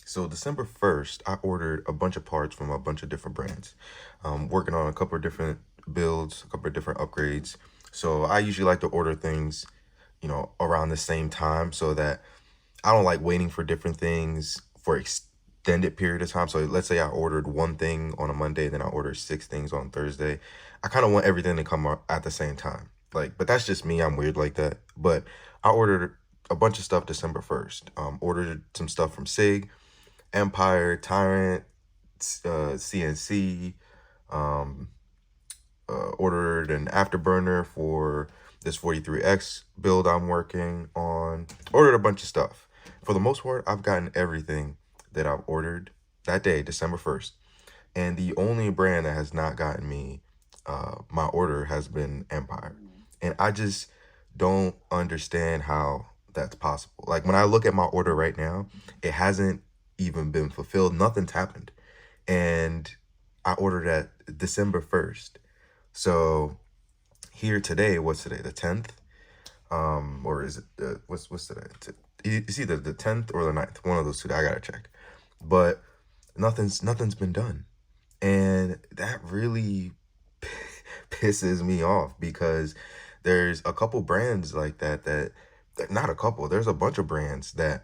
So December 1st, I ordered a bunch of parts from a bunch of different brands. Working on a couple of different builds, a couple of different upgrades. So I usually like to order things, around the same time so that I don't like waiting for different things for extended period of time. So let's say I ordered one thing on a Monday, then I ordered six things on Thursday. I kind of want everything to come out at the same time. But that's just me. I'm weird like that. But I ordered a bunch of stuff December 1st. Ordered some stuff from Sig, Empire, Tyrant, CNC. Um, Ordered an afterburner for this 43X build I'm working on. Ordered a bunch of stuff. For the most part, I've gotten everything that I've ordered that day, December 1st. And the only brand that has not gotten me my order has been Empire. And I just don't understand how that's possible. Like when I look at my order right now, it hasn't even been fulfilled. Nothing's happened. And I ordered at December 1st. So here today, what's today? The 10th? Or is it what's today? It's either the 10th or the 9th. One of those two. I gotta check. But nothing's been done. And that really pisses me off because there's a couple brands like that, not a couple, there's a bunch of brands that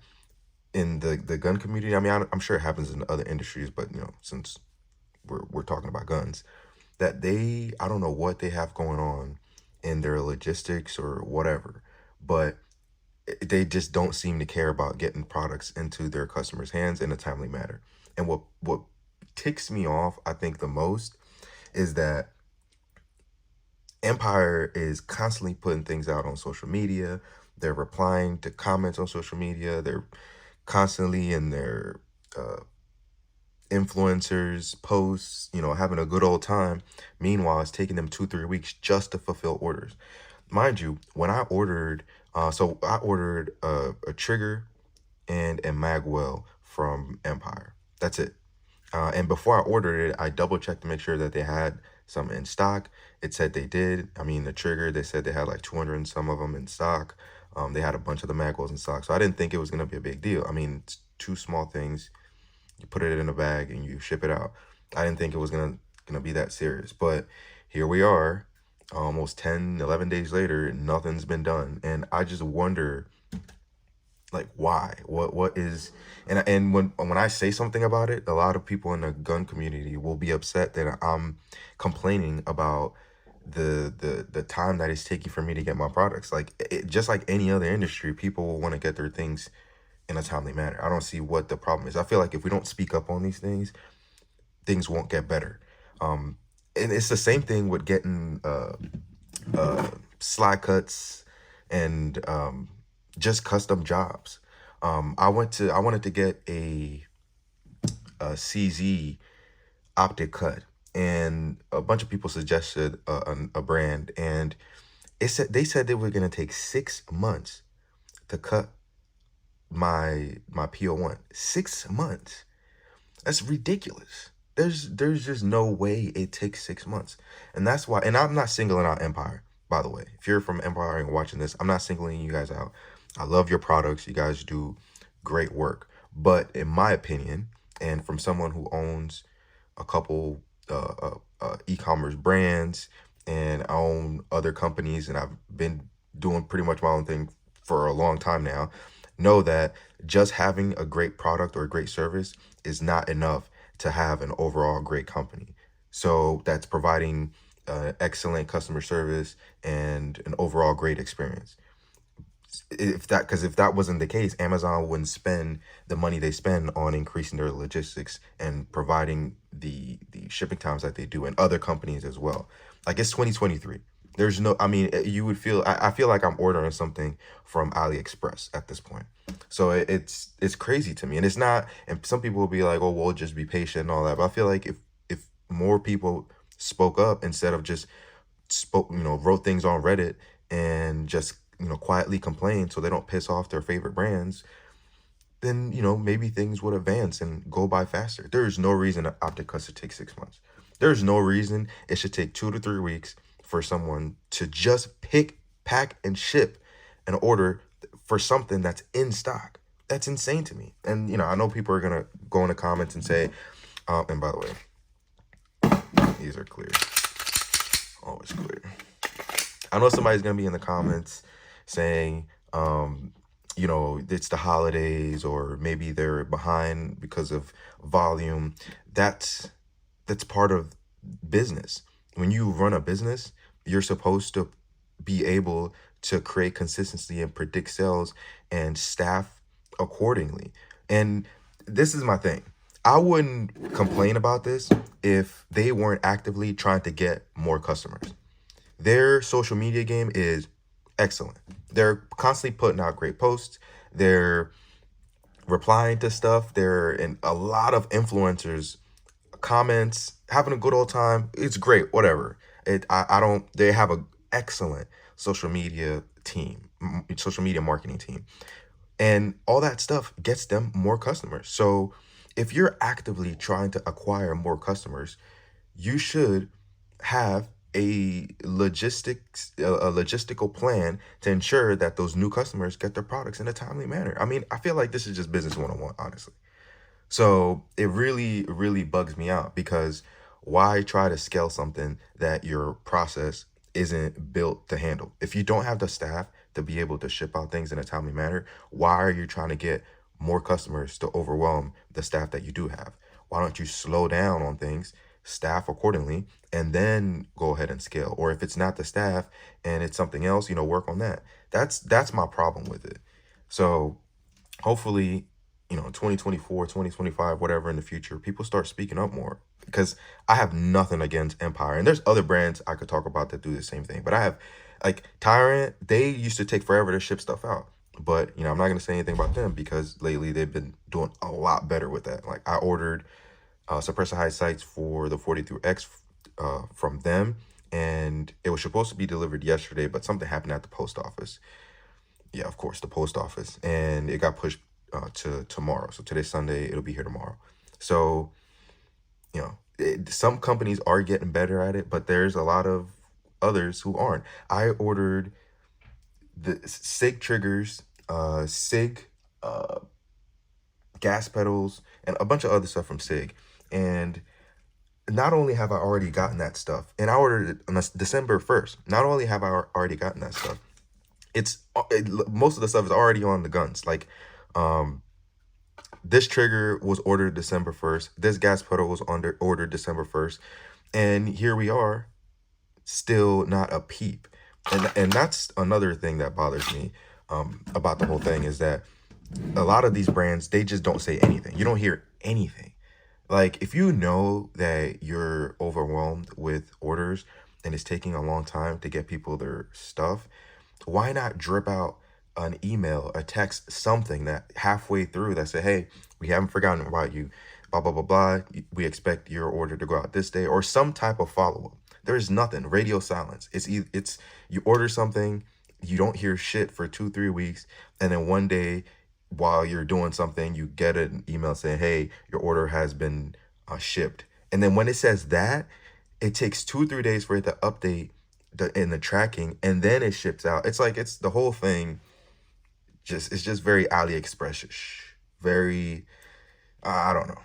in the gun community. I mean, I'm sure it happens in other industries, but since we're talking about guns, that I don't know what they have going on in their logistics or whatever, but they just don't seem to care about getting products into their customers' hands in a timely manner. And what ticks me off, I think, the most is that Empire is constantly putting things out on social media. They're replying to comments on social media. They're constantly in their influencers posts, having a good old time. Meanwhile, it's taking them 2-3 weeks just to fulfill orders. Mind you, when I ordered, I ordered a trigger and a magwell from Empire. That's it. And before I ordered it, I double checked to make sure that they had some in stock. It said they did. I mean, the trigger, they said they had like 200 and some of them in stock. They had a bunch of the magwells in stock. So I didn't think it was going to be a big deal. I mean, it's two small things. You put it in a bag and you ship it out. I didn't think it was gonna be that serious. But here we are, almost 10, 11 days later, nothing's been done. And I just wonder, like, why? What is, and when I say something about it, a lot of people in the gun community will be upset that I'm complaining about the time that it's taking for me to get my products. Like just like any other industry, people will want to get their things in a timely manner. I don't see what the problem is. I feel like if we don't speak up on these things won't get better. And it's the same thing with getting slide cuts and just custom jobs. I wanted to get a CZ optic cut, and a bunch of people suggested a brand, and they said they were gonna take 6 months to cut my PO1. 6 months. That's ridiculous. There's just no way it takes 6 months. And that's why, and I'm not singling out Empire, by the way. If you're from Empire and watching this, I'm not singling you guys out. I love your products. You guys do great work. But in my opinion, and from someone who owns a couple e-commerce brands, and I own other companies, and I've been doing pretty much my own thing for a long time now, know that just having a great product or a great service is not enough to have an overall great company. So that's providing excellent customer service and an overall great experience. Because if that wasn't the case, Amazon wouldn't spend the money they spend on increasing their logistics and providing the shipping times that they do, and other companies as well. Like, it's 2023. There's no, I mean, you would feel, I feel like I'm ordering something from AliExpress at this point. So it's crazy to me. And it's not, and some people will be like, oh, well, just be patient and all that. But I feel like if more people spoke up instead of just wrote things on Reddit and just, quietly complain so they don't piss off their favorite brands, then, maybe things would advance and go by faster. There's no reason an optic cuts should take 6 months. There's no reason it should take 2 to 3 weeks for someone to just pick, pack, and ship an order for something that's in stock. That's insane to me. And I know people are gonna go in the comments and say, and by the way, these are clear, always clear. I know somebody's gonna be in the comments saying, it's the holidays, or maybe they're behind because of volume. That's part of business. When you run a business, you're supposed to be able to create consistency and predict sales and staff accordingly. And this is my thing. I wouldn't complain about this if they weren't actively trying to get more customers. Their social media game is excellent. They're constantly putting out great posts. They're replying to stuff. They're in a lot of influencers comments, having a good old time. It's great, whatever. I don't. They have a excellent social media team, social media marketing team, and all that stuff gets them more customers. So if you're actively trying to acquire more customers, you should have a logistical plan to ensure that those new customers get their products in a timely manner. I mean, I feel like this is just business 101, honestly. So it really, really bugs me out, because why try to scale something that your process isn't built to handle? If you don't have the staff to be able to ship out things in a timely manner, why are you trying to get more customers to overwhelm the staff that you do have? Why don't you slow down on things, staff accordingly, and then go ahead and scale? Or if it's not the staff and it's something else, work on that. That's my problem with it. So hopefully, 2024, 2025, whatever, in the future, people start speaking up more, because I have nothing against Empire. And there's other brands I could talk about that do the same thing. But I have, like, Tyrant, they used to take forever to ship stuff out. But, I'm not going to say anything about them, because lately they've been doing a lot better with that. Like, I ordered suppressor high sights for the 43X from them, and it was supposed to be delivered yesterday, but something happened at the post office. Yeah, of course, the post office, and it got pushed to tomorrow. So today's Sunday, it'll be here tomorrow. So some companies are getting better at it, but there's a lot of others who aren't. I ordered the SIG triggers, SIG gas pedals, and a bunch of other stuff from SIG. And not only have I already gotten that stuff, and I ordered it on December 1st. Not only have I already gotten that stuff, most of the stuff is already on the guns. Like, this trigger was ordered December 1st. This gas pedal was ordered December 1st. And here we are, still not a peep. And that's another thing that bothers me about the whole thing, is that a lot of these brands, they just don't say anything. You don't hear anything. Like, if you know that you're overwhelmed with orders and it's taking a long time to get people their stuff, why not drip out an email, a text, something that halfway through that say, hey, we haven't forgotten about you, blah, blah, blah, blah. We expect your order to go out this day, or some type of follow-up. There's nothing. Radio silence. It's you order something, you don't hear shit for 2-3 weeks, and then one day while you're doing something, you get an email saying, hey, your order has been shipped. And then when it says that, it takes 2-3 days for it to update in the tracking, and then it ships out. It's like, it's the whole thing. It's just very AliExpress-ish. Very, I don't know.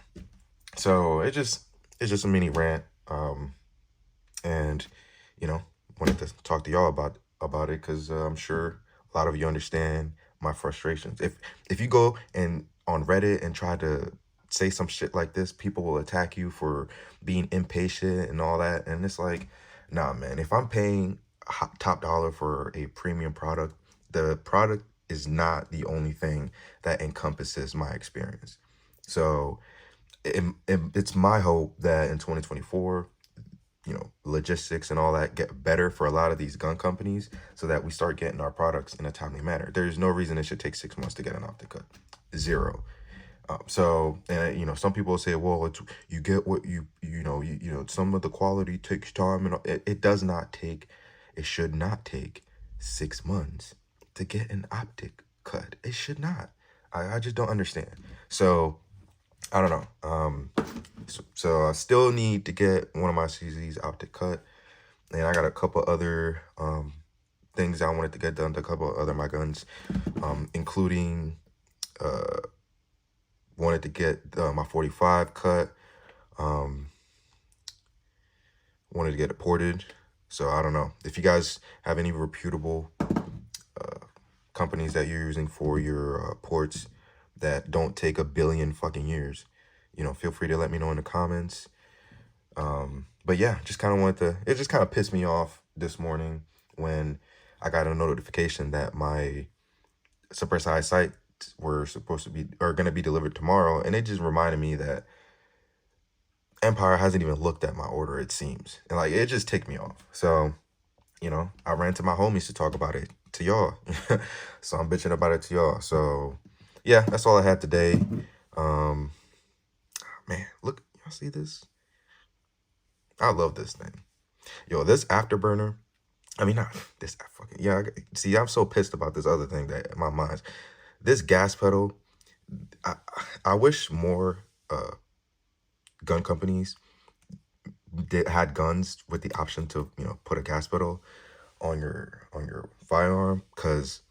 So it's just a mini rant. And wanted to talk to y'all about it, because I'm sure a lot of you understand my frustrations. If you go and on Reddit and try to say some shit like this, people will attack you for being impatient and all that. And it's like, nah, man, if I'm paying top dollar for a premium product, the product is not the only thing that encompasses my experience. So it's my hope that in 2024, logistics and all that get better for a lot of these gun companies, so that we start getting our products in a timely manner. There's no reason it should take 6 months to get an optic cut. Zero. So, and some people say, well, it's, you get what some of the quality takes time, and it does not take, it should not take 6 months to get an optic cut. It should not. I just don't understand. So I don't know. So I still need to get one of my CZs optic cut, and I got a couple other things I wanted to get done to a couple of other my guns, including Wanted to get my 45 cut. Wanted to get it ported. So I don't know. If you guys have any reputable companies that you're using for your ports that don't take a billion fucking years, you know, feel free to let me know in the comments. But yeah, just kind of wanted to, it just kind of pissed me off this morning when I got a notification that my suppressed eye sights were supposed to be, or going to be delivered tomorrow. And it just reminded me that Empire hasn't even looked at my order, it seems. And like, it just ticked me off. So, you know, I ran to my homies to talk about it to y'all. So I'm bitching about it to y'all. So yeah, that's all I had today. Man, look, y'all see this? I love this thing. Yo, this afterburner, I mean, not this fucking, yeah, see, I'm so pissed about this other thing that in my mind. This gas pedal, I wish more gun companies had guns with the option to, you know, put a gas pedal on your firearm, because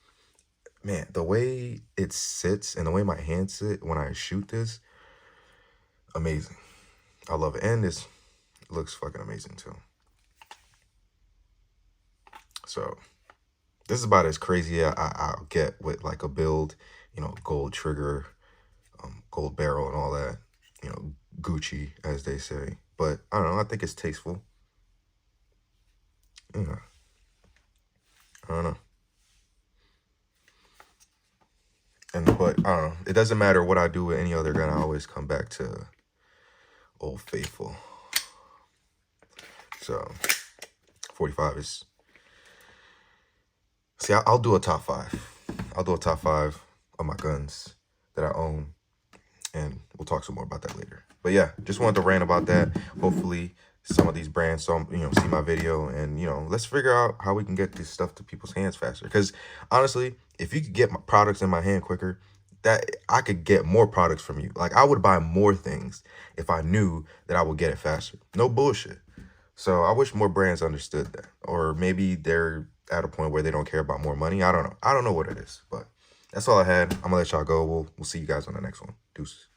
man, the way it sits and the way my hands sit when I shoot this, amazing. I love it. And this looks fucking amazing too. So this is about as crazy I'll get with like a build, you know, gold trigger, gold barrel and all that, you know, Gucci, as they say. But I don't know, I think it's tasteful. Yeah. I don't know. But I don't know. It doesn't matter what I do with any other gun. I always come back to Old Faithful. So 45 is. See, I'll do a top 5. I'll do a top 5 of my guns that I own, and we'll talk some more about that later. But yeah, just wanted to rant about that. Hopefully, some of these brands, you know, see my video, and you know, let's figure out how we can get this stuff to people's hands faster. Because honestly, if you could get my products in my hand quicker, that I could get more products from you. Like I would buy more things if I knew that I would get it faster. No bullshit. So I wish more brands understood that, or maybe they're at a point where they don't care about more money. I don't know. I don't know what it is, but that's all I had. I'm gonna let y'all go. We'll see you guys on the next one. Deuces.